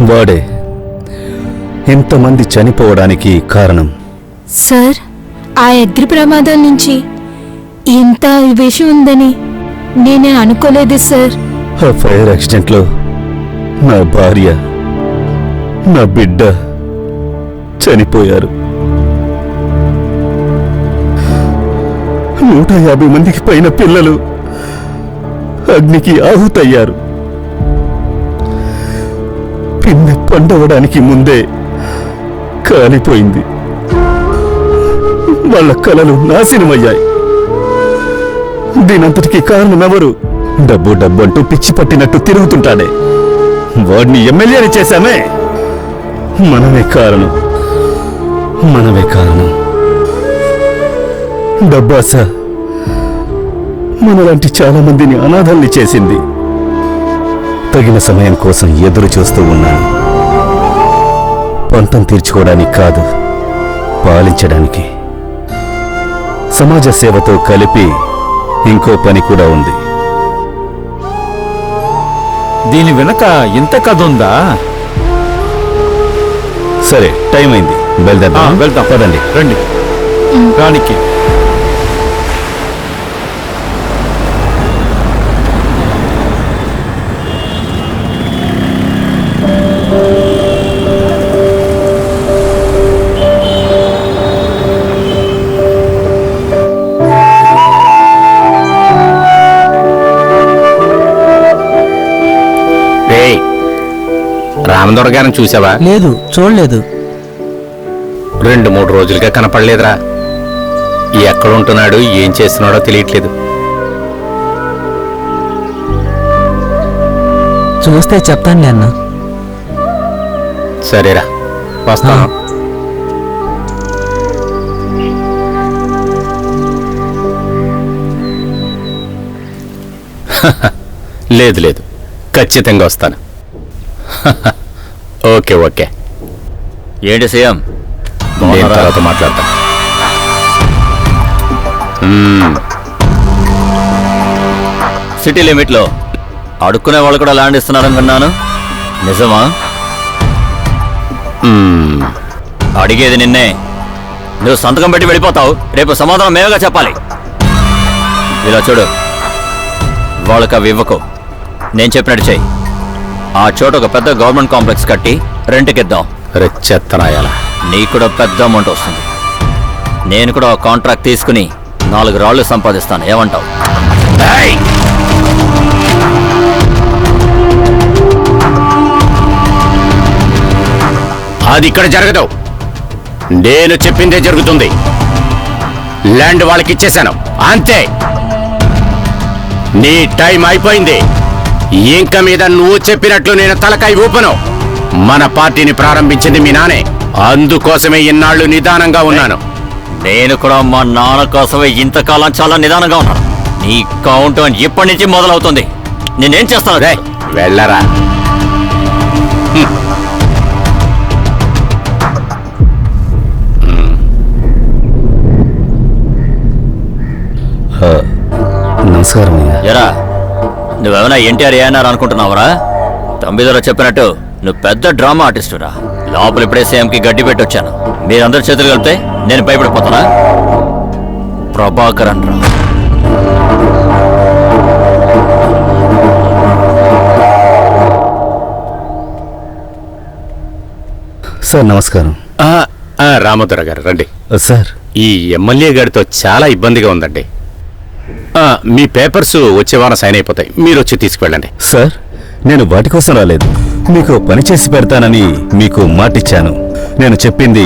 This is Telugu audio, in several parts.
వాడే ఇంతమంది చనిపోవడానికి కారణం. సార్, ఆ అగ్ని ప్రమాదం నుంచి ఇంత విషయం ఉందని నేనే అనుకోలేదు సార్. ఆ ఫైర్ యాక్సిడెంట్లో నా భార్య, నా బిడ్డ చనిపోయారు. 150 మందికి పైన పిల్లలు అగ్నికి ఆహుతయ్యారు. పిన్నె పండవడానికి ముందే కాలిపోయింది. వాళ్ళ కలలు నాశనమయ్యాయి. దీనంతటికీ కారణం ఎవరు? డబ్బు డబ్బు అంటూ పిచ్చి పట్టినట్టు తిరుగుతుంటాడే వాడిని ఎమ్మెల్యేని చేశామే. మనమే కారణం. డబ్బాస మనలాంటి చాలా మందిని అనాథల్ని చేసింది. తగిన సమయం కోసం ఎదురు చూస్తూ ఉన్నాను. పంతం తీర్చుకోవడానికి కాదు, పాలించడానికి. సమాజ సేవతో కలిపి ఇంకో పని కూడా ఉంది. దీని వెనక ఇంత కథ ఉందా? సరే, టైం అయింది, బయలుదేరదాం. వెళ్తాం, పదండి. రండి. రానికి రామదొర గారిని చూసావా? లేదు, చూడలేదు. 2-3 రోజులుగా కనపడలేదురా. ఎక్కడుంటున్నాడు, ఏం చేస్తున్నాడో తెలియట్లేదు. చూస్తే చెప్తానులే అన్న. సరేరా, వస్తాను. లేదు లేదు, ఖచ్చితంగా వస్తాను. Okay okay. ఏంటి సీఎం, నేను తర్వాత మాట్లాడతా. సిటీ లిమిట్లో అడుక్కునే వాళ్ళు కూడా ల్యాండ్ ఇస్తున్నారని విన్నాను, నిజమా? అడిగేది నిన్నే. నువ్వు సంతకం పెట్టి వెళ్ళిపోతావు, రేపు సమాధానం మేమేగా చెప్పాలి. ఇలా చూడు, వాళ్ళకి అవి ఇవ్వకు, నేను చెప్పినట్టు చెయ్యి. ఆ చోట ఒక పెద్ద గవర్నమెంట్ కాంప్లెక్స్ కట్టి రెంట్కిద్దాం. చెత్తనాయాల నీకు కూడా పెద్ద అమౌంట్ వస్తుంది. నేను కూడా ఆ కాంట్రాక్ట్ తీసుకుని 4 రాళ్లు సంపాదిస్తాను, ఏమంటావు? అది ఇక్కడ జరగదు. నేను చెప్పిందే జరుగుతుంది. ల్యాండ్ వాళ్ళకి ఇచ్చేశాను, అంతే. నీ టైం అయిపోయింది. ఇంక మీద నువ్వు చెప్పినట్లు నేను తలకాయ ఊపను. మన పార్టీని ప్రారంభించింది మీ నానే, అందుకోసమే ఇన్నాళ్లు నిదానంగా ఉన్నాను. నేను కూడా మా నాన్న కోసమే ఇంతకాలం చాలా నిదానంగా ఉన్నాను. నీ కౌంట్ ఇప్పటి నుంచి మొదలవుతుంది. నేనేం చేస్తాను? వెళ్ళరా. నమస్కారం. ఎరా, నువ్వేమైనా ఎన్టీఆర్ ఏఎన్ఆర్ అనుకుంటున్నావురా? తమ్మిదలో చెప్పినట్టు నువ్వు పెద్ద డ్రామా ఆర్టిస్టురా. లోపల ఇప్పుడే సీఎంకి గడ్డి పెట్టి వచ్చాను. మీరందరూ చేతులు కలిపితే నేను భయపడిపోతానా? ప్రభాకరన్ రా. సార్ నమస్కారం. రామోదర గారు రండి. సార్, ఈ ఎమ్మెల్యే గారితో చాలా ఇబ్బందిగా ఉందండి. మీ పేపర్స్ వచ్చే వారం సైన్ అయిపోతాయి, మీరు వచ్చి తీసుకువెళ్ళండి. సార్, నేను వాటి కోసం రాలేదు. మీకు పని చేసి పెడతానని మీకు మాటిచ్చాను. నేను చెప్పింది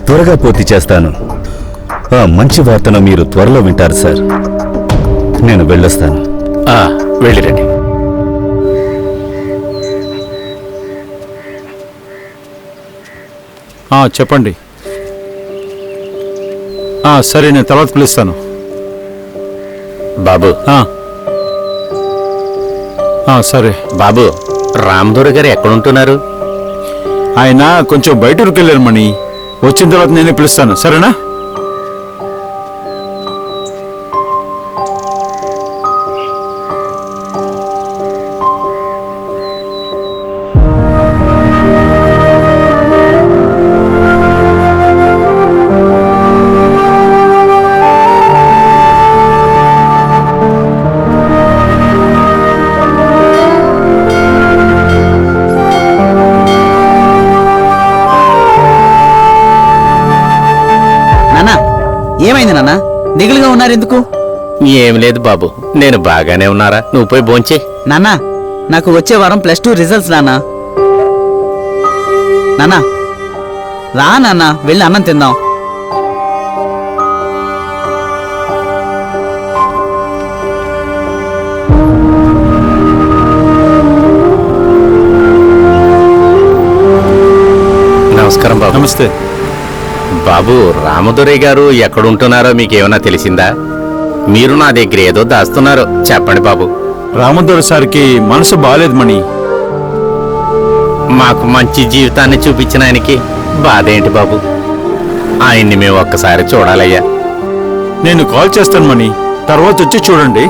త్వరగా పూర్తి చేస్తాను. ఆ మంచి వార్తను మీరు త్వరలో వింటారు సార్. నేను వెళ్ళొస్తాను. వెళ్ళిరండి. చెప్పండి. సరే, నేను తర్వాత పిలుస్తాను. బాబు. సరే బాబు, రామదొర గారు ఎక్కడుంటున్నారు? ఆయన కొంచెం బయటకు వెళ్ళారు మణి. వచ్చిన తర్వాత నేనే పిలుస్తాను, సరేనా? ఏమైంది నాన్న దిగులుగా ఉన్నారు ఎందుకు? ఏం లేదు బాబు, నేను బాగానే ఉన్నారా, నువ్వు పోయి భోంచే. నాన్న నాకు వచ్చే వారం +2 రిజల్ట్స్ నాన్న. నాన్న రా నాన్న, వెళ్ళి అన్నం తిందాం. నమస్కారం బాబు. నమస్తే. బాబు, రామదురై గారు ఎక్కడుంటున్నారో మీకేమన్నా తెలిసిందా? మీరు నా దగ్గర ఏదో దాస్తున్నారు, చెప్పండి బాబు. రామదొర సార్కి మనసు బాలేదు మణి. మాకు మంచి జీవితాన్ని చూపించిన ఆయనకి బాధ ఏంటి బాబు? ఆయన్ని మేము ఒక్కసారి చూడాలయ్యా. నేను కాల్ చేస్తాను మణి, తర్వాత వచ్చి చూడండి.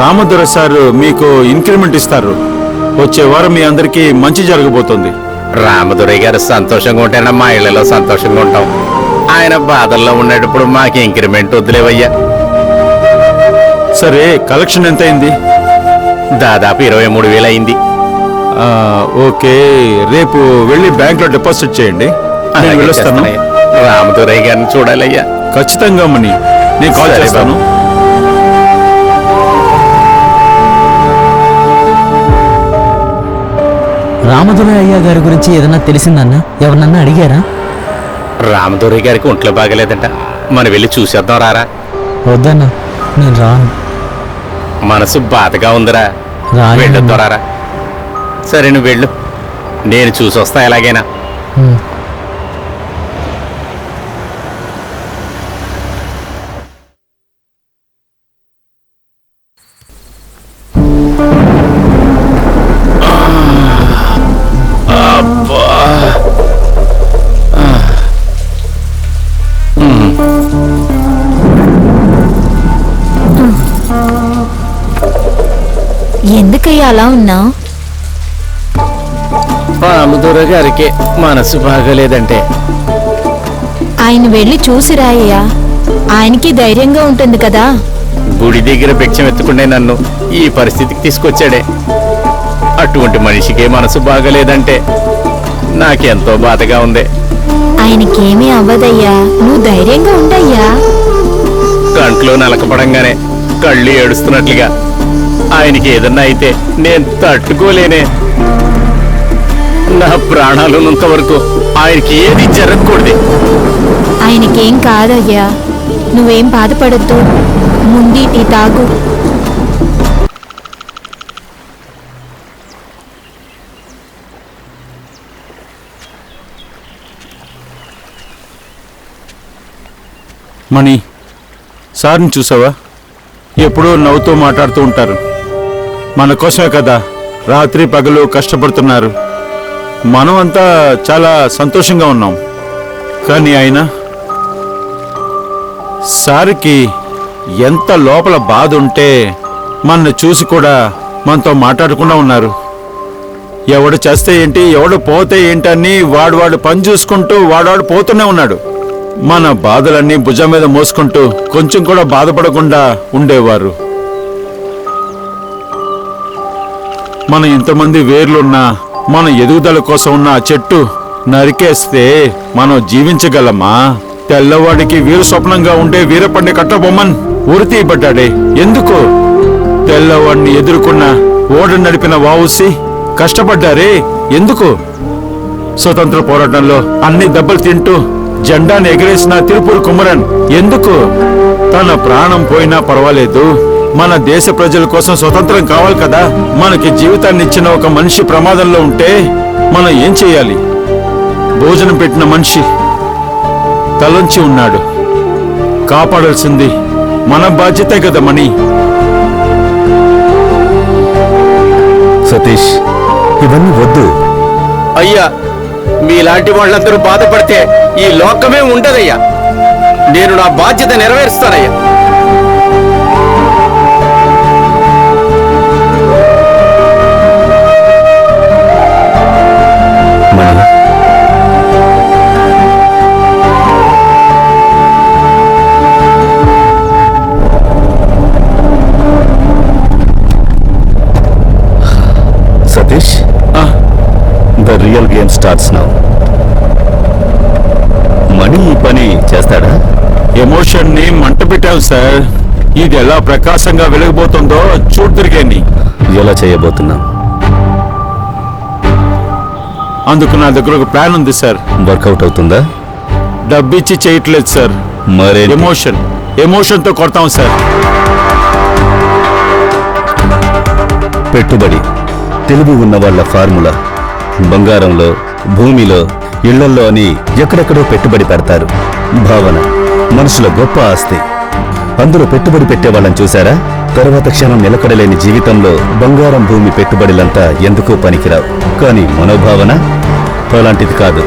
రామదొర సార్ మీకు ఇంక్రిమెంట్ ఇస్తారు. వచ్చే వారం మీ అందరికీ మంచి జరగబోతుంది. రామదురై గారు సంతోషంగా ఉంటేనే మా ఇళ్లలో సంతోషంగా ఉంటాం. ఆయన బాధల్లో ఉండేటప్పుడు మాకు ఇంక్రిమెంట్ వద్దులేవయ్యా. సరే, కలెక్షన్ ఎంత అయింది? దాదాపు 23,000 అయింది. ఓకే, రేపు వెళ్ళి బ్యాంక్ లో డిపాజిట్ చేయండి. నేను అలాగే వెళ్ళొస్తాను. చేస్తానయ్యా. రామదురై గారిని చూడాలయ్యా. ఖచ్చితంగా మణి, నేను కాల్ సరే చేస్తాను. రామదురై అయ్య గారి గురించి ఏదన్నా తెలిసిందన్నా? ఎవరినన్నా అడిగారా? రామదురై గారికి ఒంట్లో బాగలేదంట, మనం వెళ్ళి చూసేద్దాం రారా. వద్దన్నా, నేను రాను. మనసు బాధగా ఉందిరా, రాలేనమ్మా. వెళ్ళొద్దాం రారా. సరే నువ్వు వెళ్ళు, నేను చూసి వస్తా ఎలాగైనా. ఉమ్. ఎందుకయ్యా అలా ఉన్నావు? రామదురై గారికి మనసు బాగలేదంటే ఆయన వెళ్ళి చూసి రాయ్యా, ఆయనకి ధైర్యంగా ఉంటుంది కదా. గుడి దగ్గర భిక్షం ఎత్తుకుండే నన్ను ఈ పరిస్థితికి తీసుకొచ్చాడే. అటువంటి మనిషికే మనసు బాగలేదంటే నాకెంతో బాధగా ఉంది. ఆయనకేమీ అవ్వదయ్యా, నువ్వు ధైర్యంగా ఉండయ్యా. కంట్లో నలకపడంగానే కళ్ళు ఏడుస్తున్నట్లుగా ఆయనకి ఏదన్నా అయితే నేను తట్టుకోలేనే. నా ప్రాణాలు ఉన్నంత వరకు ఆయనకి ఏది జరగకూడదు. ఆయనకేం కాదయ్యా, నువ్వేం బాధపడద్దు. ముందు టీ తాగు. మణి, సార్ని చూసావా? ఎప్పుడూ నవ్వుతూ మాట్లాడుతూ ఉంటారు. మన కోసమే కదా రాత్రి పగలు కష్టపడుతున్నారు. మనం అంతా చాలా సంతోషంగా ఉన్నాం. కానీ ఆయన, సార్కి ఎంత లోపల బాధ ఉంటే మనల్ని చూసి కూడా మనతో మాట్లాడకుండా ఉన్నారు. ఎవడు చేస్తే ఏంటి, ఎవడు పోతే ఏంటని వాడు పని చూసుకుంటూ వాడు పోతూనే ఉన్నాడు. మన బాధలన్నీ భుజం మీద మోసుకుంటూ కొంచెం కూడా బాధపడకుండా ఉండేవారు. మన ఇంతమంది వేర్లున్నా మన ఎదుగుదల కోసం ఉన్న ఆ చెట్టు నరికేస్తే మనం జీవించగలమా? తెల్లవాడికి వీర స్వప్నంగా ఉండే వీరపండి కట్టబొమ్మన్ ఊరి తీయబడ్డాడే ఎందుకు? తెల్లవాడిని ఎదుర్కొన్న ఓడ నడిపిన వావుసి కష్టపడ్డారే ఎందుకు? స్వతంత్ర పోరాటంలో అన్ని దెబ్బలు తింటూ జెండాను ఎగరేసిన తిరుపూర్ కుమరన్ ఎందుకు? తన ప్రాణం పోయినా పర్వాలేదు, మన దేశ ప్రజల కోసం స్వతంత్రం కావాలి కదా. మనకి జీవితాన్ని ఇచ్చిన ఒక మనిషి ప్రమాదంలో ఉంటే మనం ఏం చేయాలి? భోజనం పెట్టిన మనిషి తలంచి ఉన్నాడు, కాపాడాల్సింది మన బాధ్యతే కదా మణి. సతీష్, ఇవన్నీ వద్దు. అయ్యా, మీలాంటి వాళ్ళందరూ బాధపడితే ఈ లోకమే ఉండదయ్యా. నేను నా బాధ్యత నెరవేరుస్తానయ్యా. Mani, Satish, the real game starts now. Mani ఈ పని చేస్తాడా? ఎమోషన్ ని మంట పెట్టాం సార్. ఇది ఎలా ప్రకాశంగా వెలిగిపోతుందో చూడ్తిరిగేని. ఎలా చేయబోతున్నాం? అందుకు నా దగ్గర ఒక ప్లాన్ ఉంది సార్. వర్కౌట్ అవుతుందా? డబ్బిచ్చి చేయట్లేదు సార్. మరే ఎమోషన్ తో కొడతాం సార్. పెట్టుబడి తెలివి ఉన్న వాళ్ళ ఫార్ములా. బంగారంలో, భూమిలో, ఇళ్లల్లో అని ఎక్కడెక్కడో పెట్టుబడి పెడతారు. భావన మనుషుల గొప్ప ఆస్తి. అందులో పెట్టుబడి పెట్టే వాళ్ళని చూశారా? తర్వాత క్షణం నిలకడలేని జీవితంలో బంగారం, భూమి పెట్టుబడులంతా ఎందుకో పనికిరావు. కానీ మనోభావన అలాంటిది కాదు.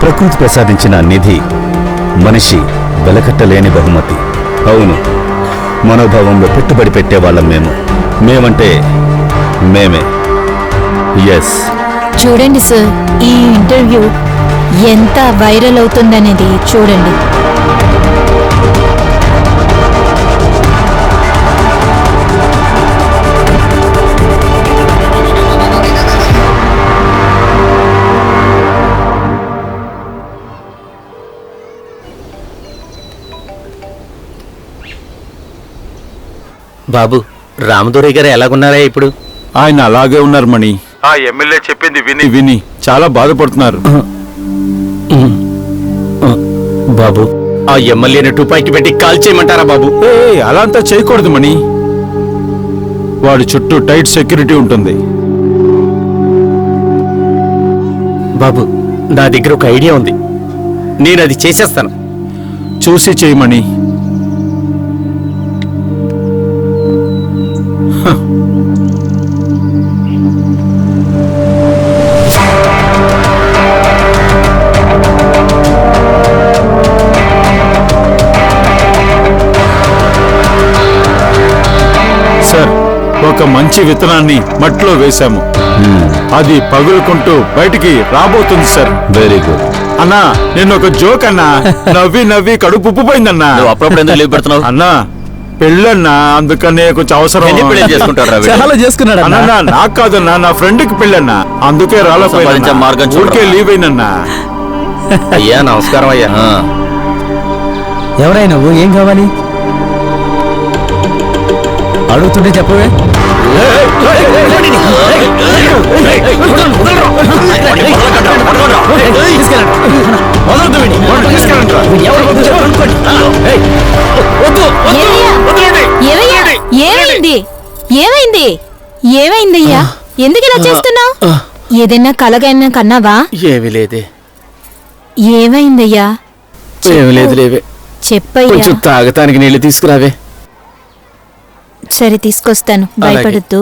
ప్రకృతి ప్రసాదించిన నిధి. మనిషి వెలకట్టలేని బహుమతి. అవును, మనోభావంలో పెట్టుబడి పెట్టేవాళ్ళం మేమంటే మేమే. ఎస్. చూడండి సార్, ఈ ఇంటర్వ్యూ ఎంత వైరల్ అవుతుందనేది చూడండి. బాబు, రామదురయ్య గారు ఎలాగున్నారా ఇప్పుడు? ఆయన అలాగే ఉన్నారు మణి. ఆ ఎమ్మెల్యే చెప్పింది విని విని చాలా బాధపడుతున్నారు. బాబు, ఆ ఎమ్మెల్యేని టుపాకి పెట్టి కాల్ చేయమంటారా బాబు? అలా అంతా చేయకూడదు మణి. వాడి చుట్టూ టైట్ సెక్యూరిటీ ఉంటుంది. బాబు, నా దగ్గర ఒక ఐడియా ఉంది. నేను అది చేసేస్తాను. చూసి చేయమని. సార్, ఒక మంచి విత్తనాన్ని మట్టిలో వేశాము. అది పగులుకుంటూ బయటికి రాబోతుంది సార్. Very good. అన్నా, నేను ఒక జోక్ అన్నా. నవ్వి నవ్వి కడుపు ఉప్పిపోయిందన్నా. నువ్వు అప్పుడప్పుడు ఎందుకు లీవ్ పెడుతున్నావు? అన్నా, పెళ్ళన్నా, అందుకనే కొంచెం అవసరం. ఎన్ని పెళ్లి చేసుకుంటారా వీడు? చాలా చేసుకున్నాడు అన్న. అన్నా, నాకు కాదన్నా, నా ఫ్రెండ్ కి పెళ్ళన్నా, అందుకే సంపాదించే మార్గం చూడరా. ఊరికే లీవ్ అయినన్నా. అయ్యా, నమస్కారం అయ్యా. ఆ, ఎవరైనా నువ్వు ఏం కావాలి? అడుగుతుంటే చెప్పవే. ఏమైంది? ఏమైంది? ఏమైందయ్యా? ఎందుకు ఇలా చేస్తున్నావు? ఏదైనా కలగైనా కన్నావా? ఏమి లేదే. ఏమైందయ్యా? ఏమి లేదు లేవే. చెప్పయ్యా. కొంచెం తాగటానికి నీళ్లు తీసుకురావే. సరే తీసుకొస్తాను, భయపడద్దు.